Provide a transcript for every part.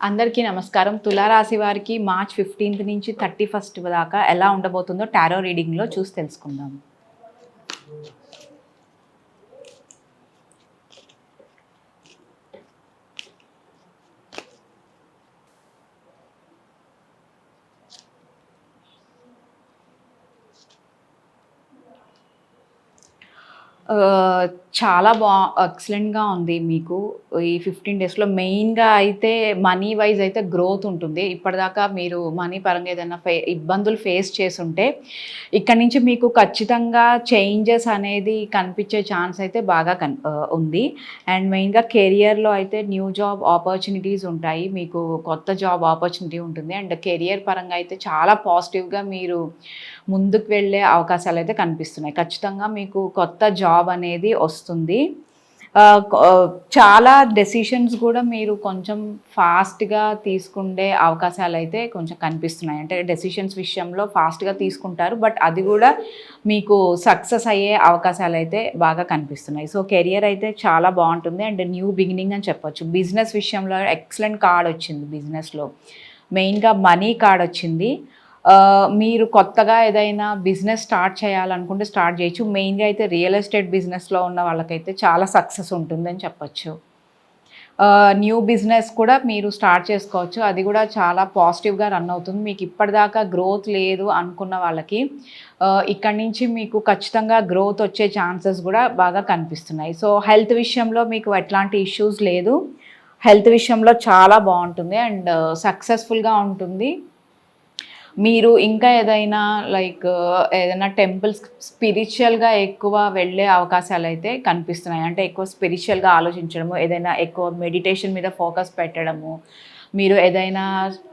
అందరికీ నమస్కారం. తులారాశి వారికి మార్చ్ 15 నుంచి 31 దాకా ఎలా ఉండబోతుందో టారో రీడింగ్‌లో చూసి తెలుసుకుందాం. చాలా ఎక్సలెంట్‌గా ఉంది మీకు. ఈ 15 డేస్‌లో మెయిన్‌గా అయితే మనీ వైస్ అయితే గ్రోత్ ఉంటుంది. ఇప్పటిదాకా మీరు మనీ పరంగా ఏదైనా ఇబ్బందులు ఫేస్ చేసుంటే, ఇక్కడి నుంచి మీకు ఖచ్చితంగా చేంజెస్ అనేది కనిపించే ఛాన్స్ అయితే బాగా ఉంది. అండ్ మెయిన్‌గా కెరియర్‌లో అయితే న్యూ జాబ్ ఆపర్చునిటీస్ ఉంటాయి. మీకు కొత్త జాబ్ ఆపర్చునిటీ ఉంటుంది. అండ్ కెరియర్ పరంగా అయితే చాలా పాజిటివ్‌గా మీరు ముందుకు వెళ్ళే అవకాశాలైతే కనిపిస్తున్నాయి. ఖచ్చితంగా మీకు కొత్త జాబ్ అనేది వస్తుంది. చాలా డెసిషన్స్ కూడా మీరు కొంచెం ఫాస్ట్‌గా తీసుకునే అవకాశాలైతే కొంచెం కనిపిస్తున్నాయి. అంటే డెసిషన్స్ విషయంలో ఫాస్ట్‌గా తీసుకుంటారు. బట్ అది కూడా మీకు సక్సెస్ అయ్యే అవకాశాలైతే బాగా కనిపిస్తున్నాయి. సో కెరియర్ అయితే చాలా బాగుంటుంది. అండ్ న్యూ బిగినింగ్ అని చెప్పొచ్చు. బిజినెస్ విషయంలో ఎక్సలెంట్ కార్డ్ వచ్చింది బిజినెస్‌లో. మెయిన్‌గా మనీ కార్డ్ వచ్చింది. మీరు కొత్తగా ఏదైనా బిజినెస్ స్టార్ట్ చేయాలనుకుంటే స్టార్ట్ చేయొచ్చు. మెయిన్‌గా అయితే రియల్ ఎస్టేట్ బిజినెస్‌లో ఉన్న వాళ్ళకైతే చాలా సక్సెస్ ఉంటుందని చెప్పొచ్చు. న్యూ బిజినెస్ కూడా మీరు స్టార్ట్ చేసుకోవచ్చు. అది కూడా చాలా పాజిటివ్‌గా రన్ అవుతుంది. మీకు ఇప్పటిదాకా గ్రోత్ లేదు అనుకున్న వాళ్ళకి ఇక్కడి నుంచి మీకు ఖచ్చితంగా గ్రోత్ వచ్చే ఛాన్సెస్ కూడా బాగా కనిపిస్తున్నాయి. సో హెల్త్ విషయంలో మీకు ఎట్లాంటి ఇష్యూస్ లేదు. హెల్త్ విషయంలో చాలా బాగుంటుంది అండ్ సక్సెస్ఫుల్‌గా ఉంటుంది. మీరు ఇంకా ఏదైనా ఏదైనా టెంపుల్స్ స్పిరిచువల్‌గా ఎక్కువ వెళ్ళే అవకాశాలైతే కనిపిస్తున్నాయి. అంటే ఎక్కువ స్పిరిచువల్‌గా ఆలోచించడము, ఏదైనా ఎక్కువ మెడిటేషన్ మీద ఫోకస్ పెట్టడము, మీరు ఏదైనా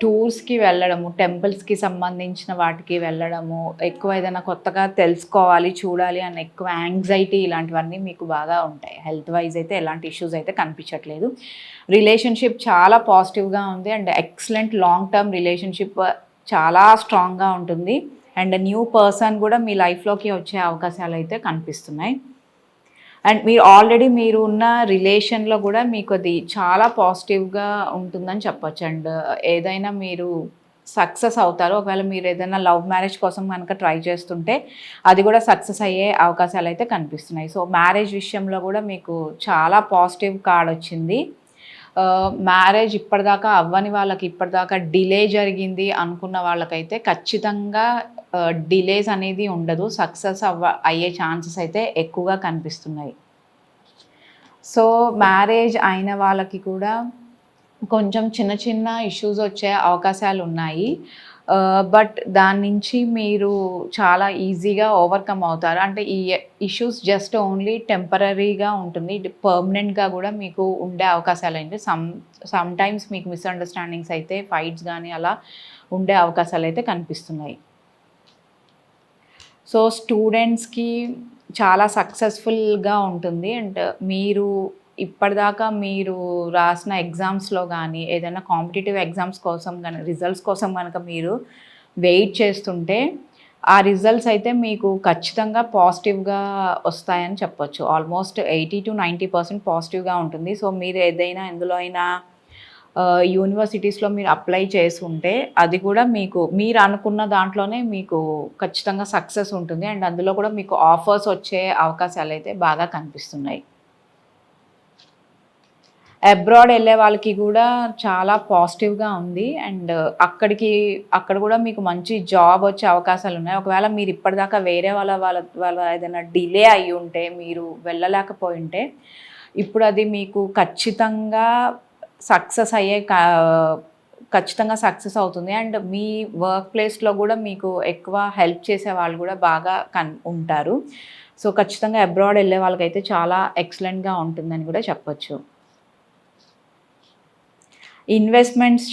టూర్స్‌కి వెళ్ళడము, టెంపుల్స్‌కి సంబంధించిన వాటికి వెళ్ళడము, ఎక్కువ ఏదైనా కొత్తగా తెలుసుకోవాలి, చూడాలి అన్న ఎక్కువ యాంగ్జైటీ ఇలాంటివన్నీ మీకు బాగా ఉంటాయి. హెల్త్ వైజ్ అయితే ఎలాంటి ఇష్యూస్ అయితే కనిపించట్లేదు. రిలేషన్‌షిప్ చాలా పాజిటివ్‌గా ఉంది and excellent long term relationship చాలా స్ట్రాంగ్‌గా ఉంటుంది. అండ్ న్యూ పర్సన్ కూడా మీ లైఫ్‌లోకి వచ్చే అవకాశాలు అయితే కనిపిస్తున్నాయి. అండ్ మీరు ఉన్న రిలేషన్‌లో కూడా మీకు అది చాలా పాజిటివ్‌గా ఉంటుందని చెప్పొచ్చు. అండ్ ఏదైనా మీరు సక్సెస్ అవుతారు. ఒకవేళ మీరు ఏదైనా లవ్ మ్యారేజ్ కోసం కనుక ట్రై చేస్తుంటే అది కూడా సక్సెస్ అయ్యే అవకాశాలు అయితే కనిపిస్తున్నాయి. సో మ్యారేజ్ విషయంలో కూడా మీకు చాలా పాజిటివ్ కార్డ్ వచ్చింది. మ్యారేజ్ ఇప్పటిదాకా అవ్వని వాళ్ళకి ఇప్పటిదాకా డిలే జరిగింది అనుకున్న వాళ్ళకైతే ఖచ్చితంగా డిలేస్ అనేది ఉండదు. సక్సెస్ అయ్యే ఛాన్సెస్ అయితే ఎక్కువగా కనిపిస్తున్నాయి. సో మ్యారేజ్ అయిన వాళ్ళకి కూడా కొంచెం చిన్న చిన్న ఇష్యూస్ వచ్చే అవకాశాలు ఉన్నాయి. బట్ దాని నుంచి మీరు చాలా ఈజీగా ఓవర్‌కమ్ అవుతారు. అంటే ఈ ఇష్యూస్ జస్ట్ ఓన్లీ టెంపరరీగా ఉంటుంది. పర్మనెంట్‌గా కూడా మీకు ఉండే అవకాశాలండి. సమ్‌టైమ్స్ మీకు మిస్‌అండర్‌స్టాండింగ్స్ అయితే ఫైట్స్ గానీ అలా ఉండే అవకాశాలైతే కనిపిస్తున్నాయి. సో స్టూడెంట్స్‌కి చాలా సక్సెస్‌ఫుల్‌గా ఉంటుంది. అండ్ మీరు ఇప్పటిదాకా మీరు రాసిన ఎగ్జామ్స్‌లో గానీ, ఏదైనా కాంపిటీటివ్ ఎగ్జామ్స్ కోసం గానీ, రిజల్ట్స్ కోసం గనక మీరు వెయిట్ చేస్తుంటే, ఆ రిజల్ట్స్ అయితే మీకు ఖచ్చితంగా పాజిటివ్‌గా వస్తాయని చెప్పొచ్చు. ఆల్మోస్ట్ 80-90% పాజిటివ్‌గా ఉంటుంది. సో మీరు ఏదైనా ఎందులో అయినా యూనివర్సిటీస్‌లో మీరు అప్లై చేసుంటే, అది కూడా మీరు అనుకున్న దాంట్లోనే మీకు ఖచ్చితంగా సక్సెస్ ఉంటుంది. అండ్ అందులో కూడా మీకు ఆఫర్స్ వచ్చే అవకాశాలైతే బాగా కనిపిస్తున్నాయి. అబ్రాడ్ వెళ్ళే వాళ్ళకి కూడా చాలా పాజిటివ్‌గా ఉంది. అండ్ అక్కడ కూడా మీకు మంచి జాబ్ వచ్చే అవకాశాలున్నాయి. ఒకవేళ మీరు ఇప్పటిదాకా వేరే వాళ్ళ ఏదైనా డిలే అయ్యుంటే, మీరు వెళ్ళలేకపోయుంటే, ఇప్పుడు అది మీకు సక్సెస్ అయ్యే ఖచ్చితంగా సక్సెస్ అవుతుంది. అండ్ మీ వర్క్ ప్లేస్‌లో కూడా మీకు ఎక్కువ హెల్ప్ చేసే వాళ్ళు కూడా బాగా ఉంటారు. సో ఖచ్చితంగా అబ్రాడ్ వెళ్ళే వాళ్ళకైతే చాలా ఎక్సలెంట్‌గా ఉంటుందని కూడా చెప్పొచ్చు. ఇన్వెస్ట్‌మెంట్స్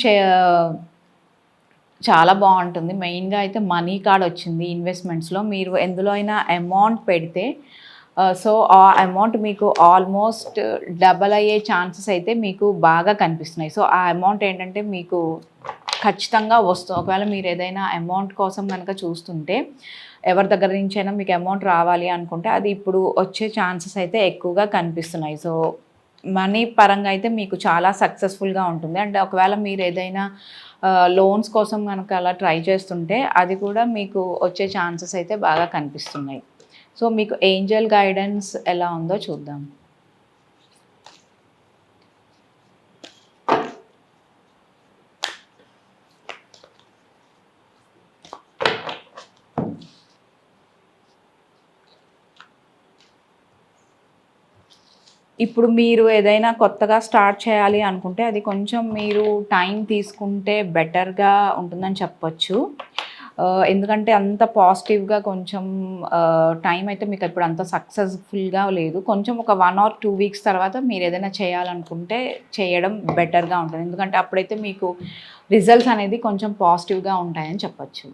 చాలా బాగుంటుంది. మెయిన్‌గా అయితే మనీ కార్డ్ వచ్చింది ఇన్వెస్ట్‌మెంట్స్‌లో. మీరు ఎందులో అయినా అమౌంట్ పెడితే సో ఆ అమౌంట్ మీకు ఆల్మోస్ట్ డబల్ అయ్యే ఛాన్సెస్ అయితే మీకు బాగా కనిపిస్తున్నాయి. సో ఆ అమౌంట్ ఏంటంటే మీకు ఖచ్చితంగా ఒకవేళ మీరు ఏదైనా అమౌంట్ కోసం కనుక చూస్తుంటే, ఎవరి దగ్గర నుంచైనా మీకు అమౌంట్ రావాలి అనుకుంటే, అది ఇప్పుడు వచ్చే ఛాన్సెస్ అయితే ఎక్కువగా కనిపిస్తున్నాయి. సో మనీ పరంగా అయితే మీకు చాలా సక్సెస్ఫుల్గా ఉంటుంది. అంటే ఒకవేళ మీరు ఏదైనా లోన్స్ కోసం కనుక అలా ట్రై చేస్తుంటే అది కూడా మీకు వచ్చే ఛాన్సెస్ అయితే బాగా కనిపిస్తున్నాయి. సో మీకు ఏంజెల్ గైడెన్స్ ఎలా ఉందో చూద్దాం. ఇప్పుడు మీరు ఏదైనా కొత్తగా స్టార్ట్ చేయాలి అనుకుంటే అది కొంచెం మీరు టైం తీసుకుంటే బెటర్‌గా ఉంటుందని చెప్పొచ్చు. ఎందుకంటే అంత పాజిటివ్‌గా కొంచెం టైం అయితే మీకు ఇప్పుడు అంత సక్సెస్‌ఫుల్‌గా లేదు. కొంచెం ఒక 1 ఆర్ 2 వీక్స్ తర్వాత మీరు ఏదైనా చేయాలనుకుంటే చేయడం బెటర్‌గా ఉంటుంది. ఎందుకంటే అప్పుడైతే మీకు రిజల్ట్స్ అనేది కొంచెం పాజిటివ్‌గా ఉంటాయని చెప్పొచ్చు.